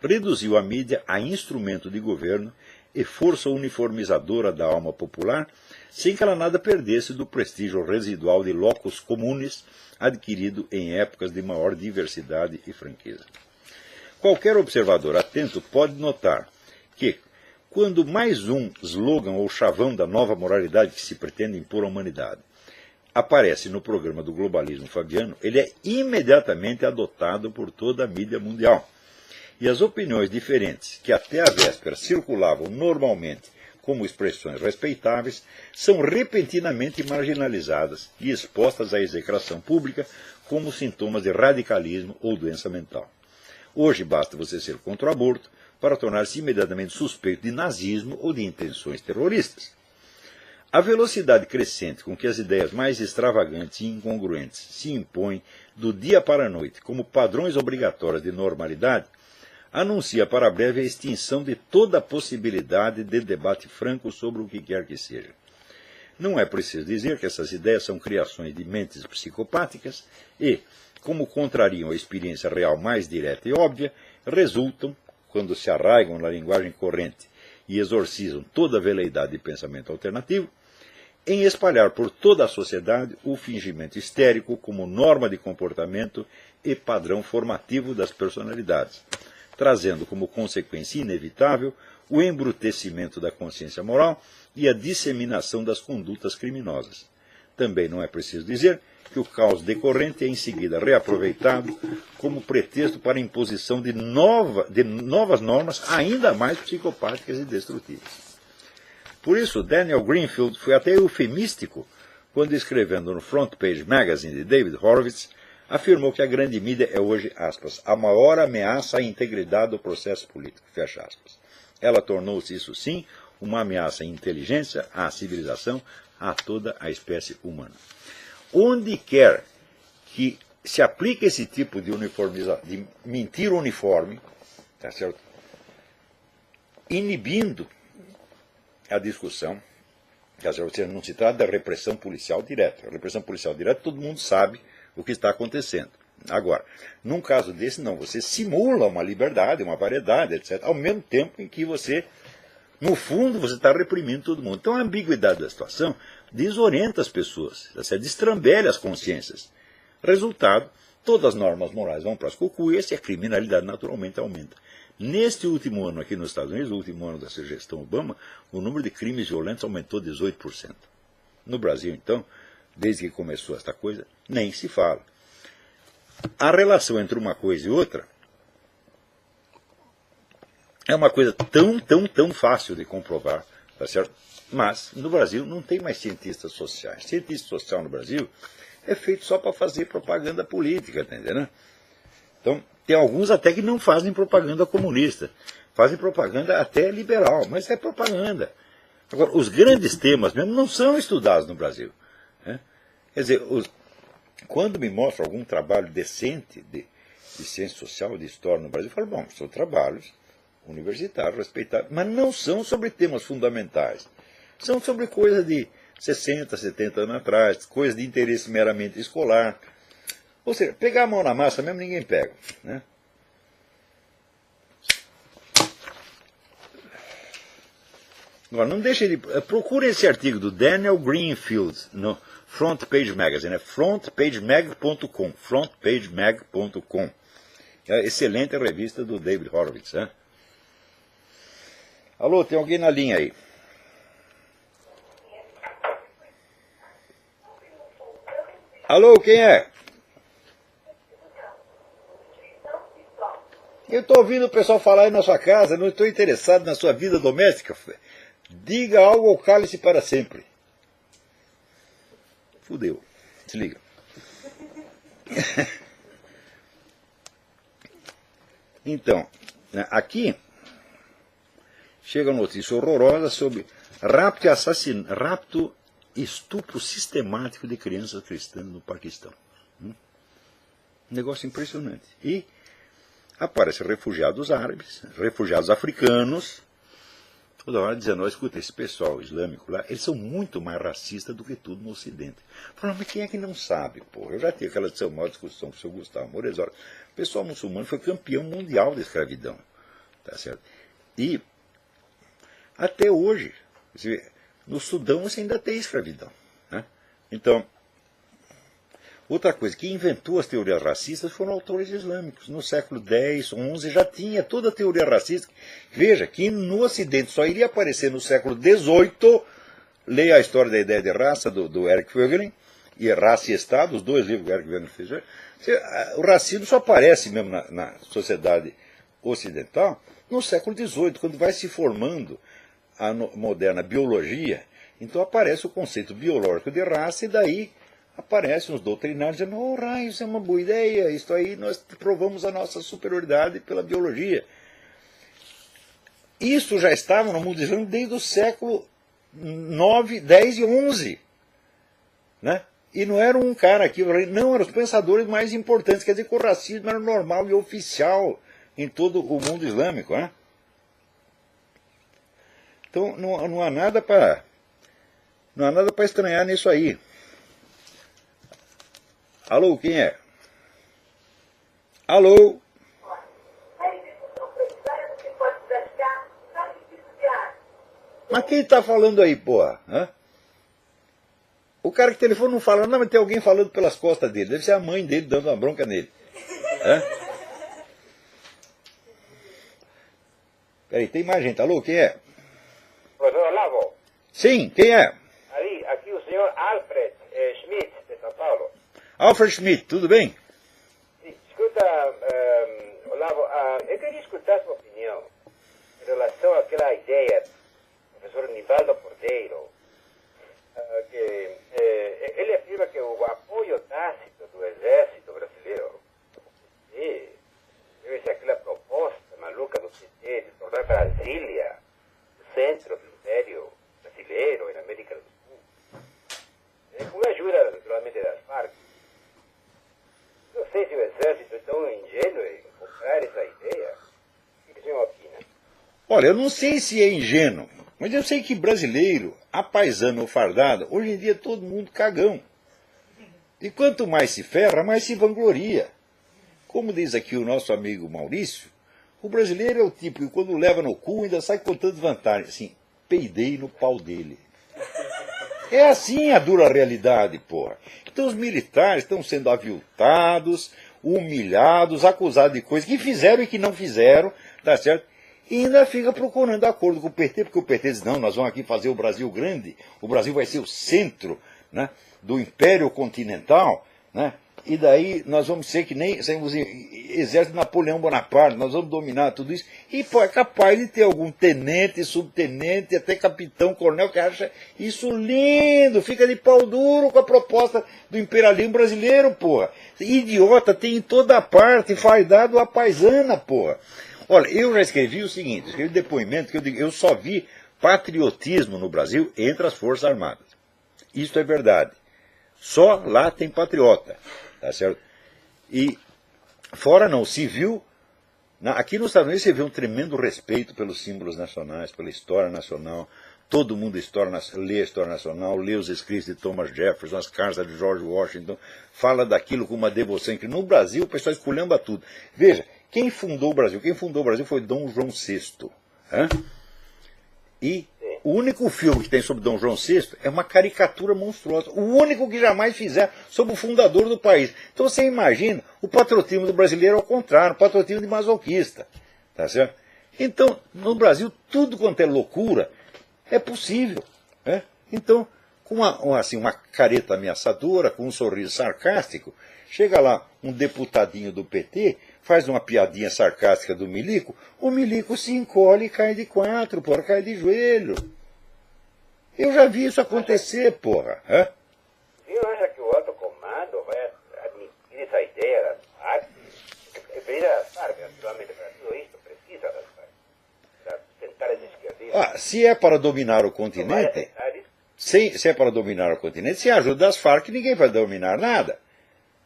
reduziu a mídia a instrumento de governo e força uniformizadora da alma popular, sem que ela nada perdesse do prestígio residual de locus comunis adquirido em épocas de maior diversidade e franqueza. Qualquer observador atento pode notar que, quando mais um slogan ou chavão da nova moralidade que se pretende impor à humanidade aparece no programa do globalismo fabiano, ele é imediatamente adotado por toda a mídia mundial. E as opiniões diferentes, que até a véspera circulavam normalmente como expressões respeitáveis, são repentinamente marginalizadas e expostas à execração pública como sintomas de radicalismo ou doença mental. Hoje basta você ser contra o aborto para tornar-se imediatamente suspeito de nazismo ou de intenções terroristas. A velocidade crescente com que as ideias mais extravagantes e incongruentes se impõem do dia para a noite como padrões obrigatórios de normalidade anuncia para breve a extinção de toda a possibilidade de debate franco sobre o que quer que seja. Não é preciso dizer que essas ideias são criações de mentes psicopáticas e, como contrariam a experiência real mais direta e óbvia, resultam, quando se arraigam na linguagem corrente e exorcizam toda a veleidade de pensamento alternativo, em espalhar por toda a sociedade o fingimento histérico como norma de comportamento e padrão formativo das personalidades, trazendo como consequência inevitável o embrutecimento da consciência moral e a disseminação das condutas criminosas. Também não é preciso dizer que o caos decorrente é em seguida reaproveitado como pretexto para a imposição de novas normas ainda mais psicopáticas e destrutivas. Por isso, Daniel Greenfield foi até eufemístico quando, escrevendo no Front Page Magazine de David Horowitz, afirmou que a grande mídia é hoje, aspas, a maior ameaça à integridade do processo político, fecha aspas. Ela tornou-se, isso sim, uma ameaça à inteligência, à civilização, a toda a espécie humana. Onde quer que se aplique esse tipo de de mentira uniforme, tá certo? Inibindo a discussão, tá certo? Ou seja, não se trata da repressão policial direta. A repressão policial direta, todo mundo sabe o que está acontecendo. Agora, num caso desse, não, você simula uma liberdade, uma variedade, etc., ao mesmo tempo em que você, no fundo, você está reprimindo todo mundo. Então, a ambiguidade da situação desorienta as pessoas, destrambelha as consciências. Resultado, todas as normas morais vão para as cucuias e a criminalidade naturalmente aumenta. Neste último ano aqui nos Estados Unidos, o último ano da gestão Obama, o número de crimes violentos aumentou 18%. No Brasil, então, desde que começou esta coisa, nem se fala. A relação entre uma coisa e outra é uma coisa tão fácil de comprovar, tá certo? Mas, no Brasil, não tem mais cientistas sociais. Cientista social no Brasil é feito só para fazer propaganda política, tá entendendo? Então, tem alguns até que não fazem propaganda comunista. Fazem propaganda até liberal, mas é propaganda. Agora, os grandes temas mesmo não são estudados no Brasil. Né? Quer dizer, quando me mostram algum trabalho decente de ciência social, de história no Brasil, eu falo, bom, são trabalhos universitários, respeitados, mas não são sobre temas fundamentais. São sobre coisas de 60, 70 anos atrás, coisas de interesse meramente escolar. Ou seja, pegar a mão na massa mesmo ninguém pega. Né? Agora, não deixe de... Procure esse artigo do Daniel Greenfield no Front Page Magazine, é frontpagemag.com, frontpagemag.com. É a excelente revista do David Horowitz. Né? Alô, tem alguém na linha aí? Alô, quem é? Eu estou ouvindo o pessoal falar aí na sua casa, não estou interessado na sua vida doméstica. Diga algo ou cale-se para sempre. Fudeu. Desliga. Então, aqui chega uma notícia horrorosa sobre rapto e estupro sistemático de crianças cristãs no Paquistão. Um negócio impressionante. E aparecem refugiados árabes, refugiados africanos, toda hora dizendo, escuta, esse pessoal islâmico lá, eles são muito mais racistas do que tudo no Ocidente. Falando, mas quem é que não sabe, pô? Eu já tive aquela discussão com o seu Gustavo Moreira. O pessoal muçulmano foi campeão mundial da escravidão. Tá certo? E até hoje, no Sudão você ainda tem escravidão. Né? Então, outra coisa, quem inventou as teorias racistas foram autores islâmicos. No século X, XI já tinha toda a teoria racista. Veja, que no Ocidente só iria aparecer no século XVIII, leia a história da ideia de raça do Eric Voegelin, e Raça e Estado, os dois livros que o Eric Voegelin fez. O racismo só aparece mesmo na sociedade ocidental no século XVIII, quando vai se formando a moderna biologia. Então aparece o conceito biológico de raça e daí aparecem os doutrinários dizendo, raio, isso é uma boa ideia, isso aí nós provamos a nossa superioridade pela biologia. Isso já estava no mundo islâmico desde o século IX, X e XI. Né? E não era um cara aqui, não, eram os pensadores mais importantes, quer dizer que o racismo era normal e oficial em todo o mundo islâmico. Né? Então não há nada para estranhar nisso aí. Alô, quem é? Alô? Mas quem está falando aí, porra? Hã? O cara que telefone não fala, não, mas tem alguém falando pelas costas dele. Deve ser a mãe dele dando uma bronca nele. Hã? Peraí, tem mais gente. Alô, quem é? Professor Olavo. Sim, quem é? Aqui o senhor Alfred Alfred Schmidt, tudo bem? Escuta, Olavo, eu queria escutar sua opinião em relação àquela ideia do professor Nivaldo Cordeiro, que ele afirma que o apoio tácito do exército brasileiro deve ser aquela proposta maluca do PT de tornar Brasília o centro do império brasileiro e na América do Sul, com a ajuda, naturalmente, das Farc. Não sei se o exército é tão ingênuo em comprar essa ideia. O que o senhor opina? Olha, eu não sei se é ingênuo, mas eu sei que brasileiro, apaisano ou fardado, hoje em dia é todo mundo cagão. E quanto mais se ferra, mais se vangloria. Como diz aqui o nosso amigo Maurício, o brasileiro é o tipo que quando leva no cu ainda sai contando vantagens. Assim, peidei no pau dele. É assim a dura realidade, porra. Então os militares estão sendo aviltados, humilhados, acusados de coisas que fizeram e que não fizeram, tá certo? E ainda fica procurando acordo com o PT, porque o PT diz, não, nós vamos aqui fazer o Brasil grande, o Brasil vai ser o centro, né, do Império Continental, né? E daí nós vamos ser que nem exército de Napoleão Bonaparte, nós vamos dominar tudo isso. E pô, é capaz de ter algum tenente, subtenente, até capitão, coronel, que acha isso lindo, fica de pau duro com a proposta do imperialismo brasileiro, porra. Idiota tem em toda parte, fardado a paisana, porra. Olha, eu já escrevi o seguinte, escrevi depoimento que eu digo, eu só vi patriotismo no Brasil entre as Forças Armadas. Isso é verdade. Só lá tem patriota. Tá certo? E fora não, se viu, aqui nos Estados Unidos você vê um tremendo respeito pelos símbolos nacionais, pela história nacional, todo mundo lê a história nacional, lê os escritos de Thomas Jefferson, as cartas de George Washington, fala daquilo com uma devoção que no Brasil o pessoal esculhamba tudo. Veja, quem fundou o Brasil? Quem fundou o Brasil foi Dom João VI. E o único filme que tem sobre Dom João VI é uma caricatura monstruosa. O único que jamais fizeram sobre o fundador do país. Então você imagina, o patriotismo do brasileiro ao contrário, o patriotismo de masoquista. Tá certo? Então, no Brasil, tudo quanto é loucura é possível. Né? Então, com uma careta ameaçadora, com um sorriso sarcástico, chega lá um deputadinho do PT, faz uma piadinha sarcástica do Milico, o Milico se encolhe e cai de quatro, porra, cai de joelho. Eu já vi isso acontecer, porra. O senhor acha que o alto comando vai admitir essa ideia das FARC? Das FARC, naturalmente, para tudo isso precisa das FARC. Para tentar as esquerdistas. Se é para dominar o continente, se é para dominar o continente, sem a ajuda das FARC, ninguém vai dominar nada.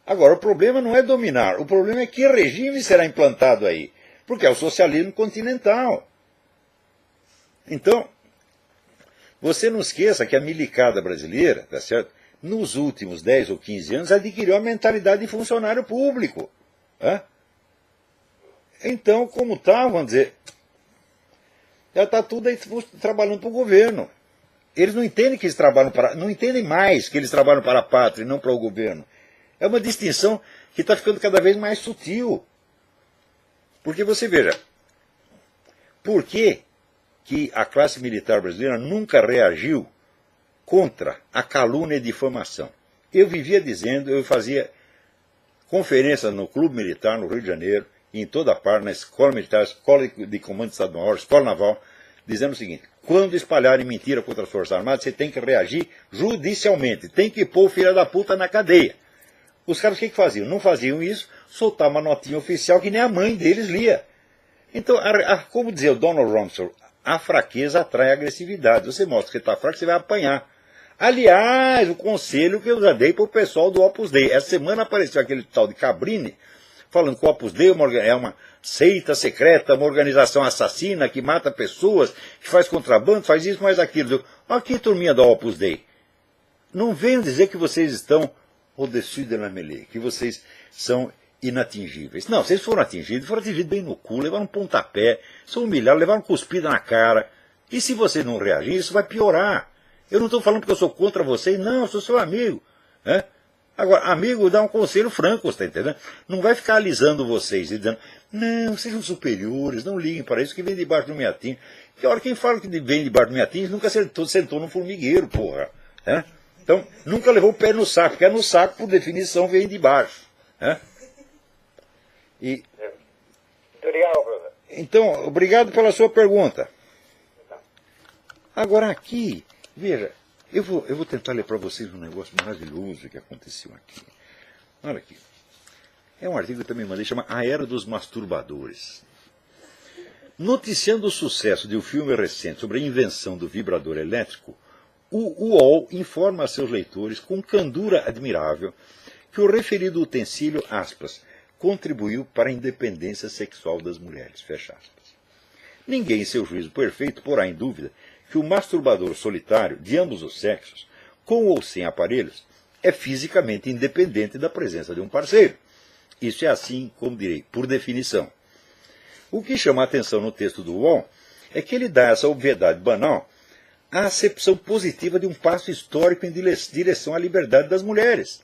Agora, o problema não é dominar, o problema é que regime será implantado aí, porque é o socialismo continental. Então, você não esqueça que a milicada brasileira, tá certo? Nos últimos 10 ou 15 anos, adquiriu a mentalidade de funcionário público. Então, como está, vamos dizer, já está tudo aí trabalhando para o governo. Eles não entendem que eles trabalham não entendem mais que eles trabalham para a pátria e não para o governo. É uma distinção que está ficando cada vez mais sutil. Porque você veja, por que a classe militar brasileira nunca reagiu contra a calúnia e difamação? Eu vivia dizendo, eu fazia conferências no Clube Militar, no Rio de Janeiro, e em toda parte, na Escola Militar, Escola de Comando de Estado-Maior, Escola Naval, dizendo o seguinte, quando espalharem mentira contra as Forças Armadas, você tem que reagir judicialmente, tem que pôr o filho da puta na cadeia. Os caras o que faziam? Não faziam isso, soltavam uma notinha oficial que nem a mãe deles lia. Então, como dizia o Donald Rumsfeld, a fraqueza atrai a agressividade. Você mostra que está fraco, você vai apanhar. Aliás, o conselho que eu já dei para o pessoal do Opus Dei. Essa semana apareceu aquele tal de Cabrini, falando que o Opus Dei é uma seita secreta, uma organização assassina que mata pessoas, que faz contrabando, faz isso, faz aquilo. Aqui, turminha do Opus Dei, não venham dizer que vocês estão au-dessus de la mêlée, que vocês são inatingíveis. Não, vocês foram atingidos bem no cu, levaram um pontapé, são humilhados, levaram cuspida na cara. E se vocês não reagirem, isso vai piorar. Eu não estou falando porque eu sou contra vocês, não, eu sou seu amigo. Né? Agora, amigo dá um conselho franco, está entendendo? Não vai ficar alisando vocês e dizendo, não, sejam superiores, não liguem para isso que vem debaixo do meatinho. Que hora quem fala que vem debaixo do meatinho nunca sentou no formigueiro, porra. Né? Então, nunca levou o pé no saco, porque no saco, por definição, vem de baixo. Né? E, Muito obrigado, professor. então, obrigado pela sua pergunta. Agora aqui, veja, eu vou tentar ler para vocês um negócio maravilhoso que aconteceu aqui. Olha aqui. É um artigo que eu também mandei, chama A Era dos Masturbadores. Noticiando o sucesso de um filme recente sobre a invenção do vibrador elétrico, o UOL informa a seus leitores com candura admirável que o referido utensílio, aspas, contribuiu para a independência sexual das mulheres, fecha aspas. Ninguém, em seu juízo perfeito, porá em dúvida que o masturbador solitário, de ambos os sexos, com ou sem aparelhos, é fisicamente independente da presença de um parceiro. Isso é assim, como direi, por definição. O que chama a atenção no texto do UOL é que ele dá essa obviedade banal à acepção positiva de um passo histórico em direção à liberdade das mulheres,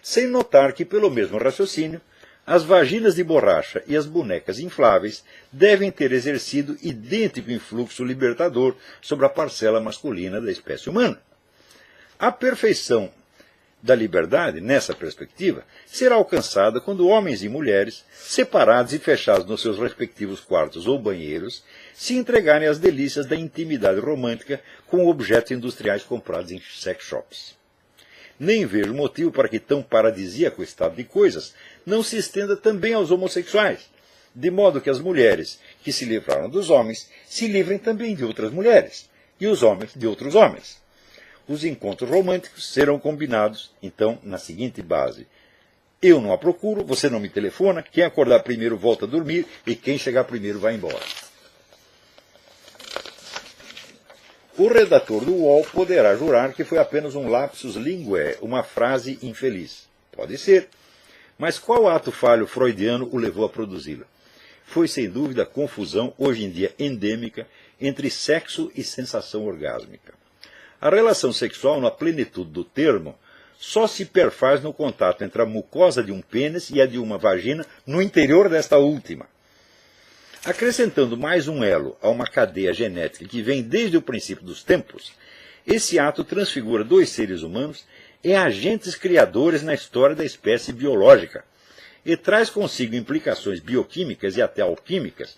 sem notar que, pelo mesmo raciocínio, as vaginas de borracha e as bonecas infláveis devem ter exercido idêntico influxo libertador sobre a parcela masculina da espécie humana. A perfeição da liberdade, nessa perspectiva, será alcançada quando homens e mulheres, separados e fechados nos seus respectivos quartos ou banheiros, se entregarem às delícias da intimidade romântica com objetos industriais comprados em sex shops. Nem vejo motivo para que tão paradisíaco estado de coisas não se estenda também aos homossexuais, de modo que as mulheres que se livraram dos homens se livrem também de outras mulheres, e os homens de outros homens. Os encontros românticos serão combinados, então, na seguinte base. Eu não a procuro, você não me telefona, quem acordar primeiro volta a dormir e quem chegar primeiro vai embora. O redator do UOL poderá jurar que foi apenas um lapsus linguae, uma frase infeliz. Pode ser. Mas qual ato falho freudiano o levou a produzi-la? Foi, sem dúvida, a confusão, hoje em dia endêmica, entre sexo e sensação orgásmica. A relação sexual, na plenitude do termo, só se perfaz no contato entre a mucosa de um pênis e a de uma vagina no interior desta última. Acrescentando mais um elo a uma cadeia genética que vem desde o princípio dos tempos, esse ato transfigura dois seres humanos em agentes criadores na história da espécie biológica e traz consigo implicações bioquímicas e até alquímicas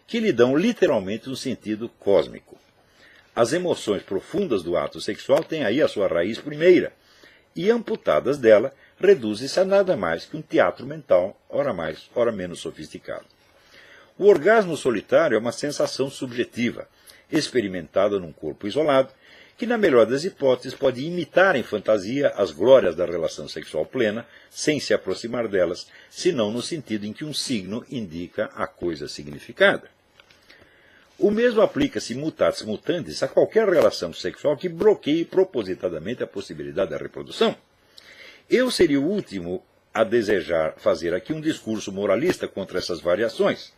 que lhe dão literalmente um sentido cósmico. As emoções profundas do ato sexual têm aí a sua raiz primeira, e amputadas dela, reduzem-se a nada mais que um teatro mental, ora mais, ora menos sofisticado. O orgasmo solitário é uma sensação subjetiva, experimentada num corpo isolado, que, na melhor das hipóteses, pode imitar em fantasia as glórias da relação sexual plena, sem se aproximar delas, senão no sentido em que um signo indica a coisa significada. O mesmo aplica-se mutatis mutandis a qualquer relação sexual que bloqueie propositadamente a possibilidade da reprodução. Eu seria o último a desejar fazer aqui um discurso moralista contra essas variações,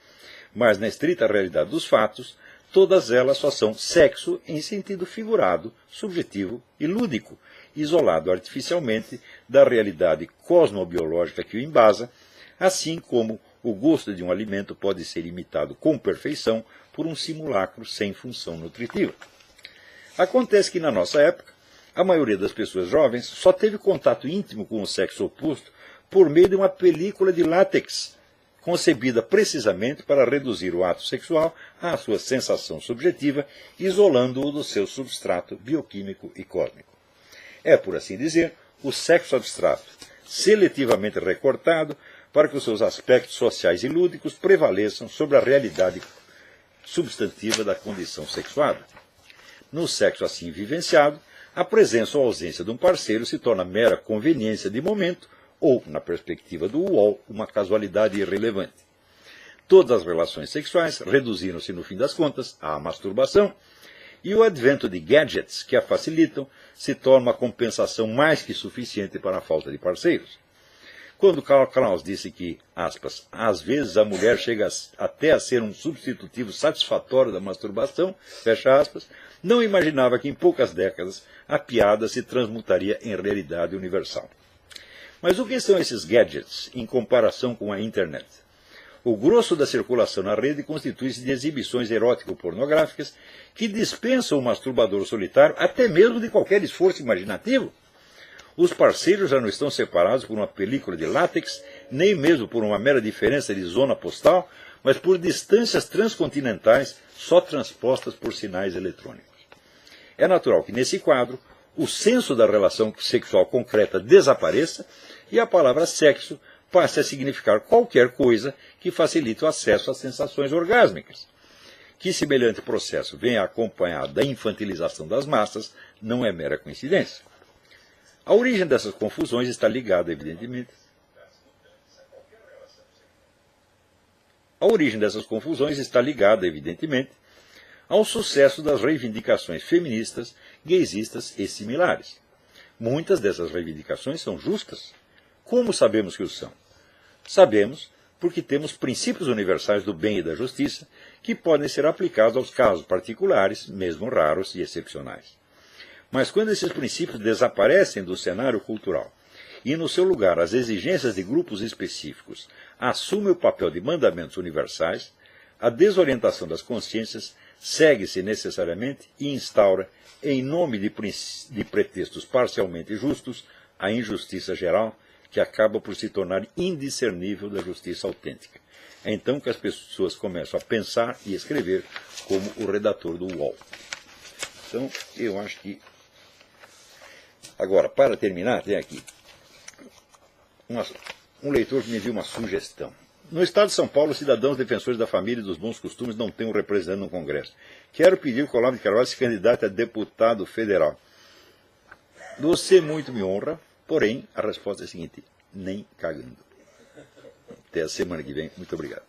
mas na estrita realidade dos fatos, todas elas só são sexo em sentido figurado, subjetivo e lúdico, isolado artificialmente da realidade cosmobiológica que o embasa, assim como o gosto de um alimento pode ser imitado com perfeição por um simulacro sem função nutritiva. Acontece que, na nossa época, a maioria das pessoas jovens só teve contato íntimo com o sexo oposto por meio de uma película de látex, concebida precisamente para reduzir o ato sexual à sua sensação subjetiva, isolando-o do seu substrato bioquímico e cósmico. É, por assim dizer, o sexo abstrato, seletivamente recortado para que os seus aspectos sociais e lúdicos prevaleçam sobre a realidade substantiva da condição sexuada. No sexo assim vivenciado, a presença ou ausência de um parceiro se torna mera conveniência de momento ou, na perspectiva do UOL, uma casualidade irrelevante. Todas as relações sexuais reduziram-se, no fim das contas, à masturbação, e o advento de gadgets que a facilitam se torna uma compensação mais que suficiente para a falta de parceiros. Quando Karl Kraus disse que, aspas, às vezes a mulher chega até a ser um substitutivo satisfatório da masturbação, fecha aspas, não imaginava que em poucas décadas a piada se transmutaria em realidade universal. Mas o que são esses gadgets em comparação com a internet? O grosso da circulação na rede constitui-se de exibições erótico-pornográficas que dispensam o masturbador solitário até mesmo de qualquer esforço imaginativo. Os parceiros já não estão separados por uma película de látex, nem mesmo por uma mera diferença de zona postal, mas por distâncias transcontinentais só transpostas por sinais eletrônicos. É natural que, nesse quadro, o senso da relação sexual concreta desapareça e a palavra sexo passe a significar qualquer coisa que facilite o acesso às sensações orgásmicas. Que semelhante processo venha acompanhado da infantilização das massas não é mera coincidência. A origem dessas confusões está ligada, evidentemente, ao sucesso das reivindicações feministas, gaysistas e similares. Muitas dessas reivindicações são justas. Como sabemos que o são? Sabemos porque temos princípios universais do bem e da justiça que podem ser aplicados aos casos particulares, mesmo raros e excepcionais. Mas quando esses princípios desaparecem do cenário cultural e, no seu lugar, as exigências de grupos específicos assumem o papel de mandamentos universais, a desorientação das consciências segue-se necessariamente e instaura, em nome de pretextos parcialmente justos, a injustiça geral, que acaba por se tornar indiscernível da justiça autêntica. É então que as pessoas começam a pensar e escrever como o redator do UOL. Então, eu acho que... Agora, para terminar, tem aqui um leitor que me enviou uma sugestão. No Estado de São Paulo, os cidadãos defensores da família e dos bons costumes não têm um representante no Congresso. Quero pedir que o Olavo de Carvalho se candidate a deputado federal. Você muito me honra, porém, a resposta é a seguinte: nem cagando. Até a semana que vem. Muito obrigado.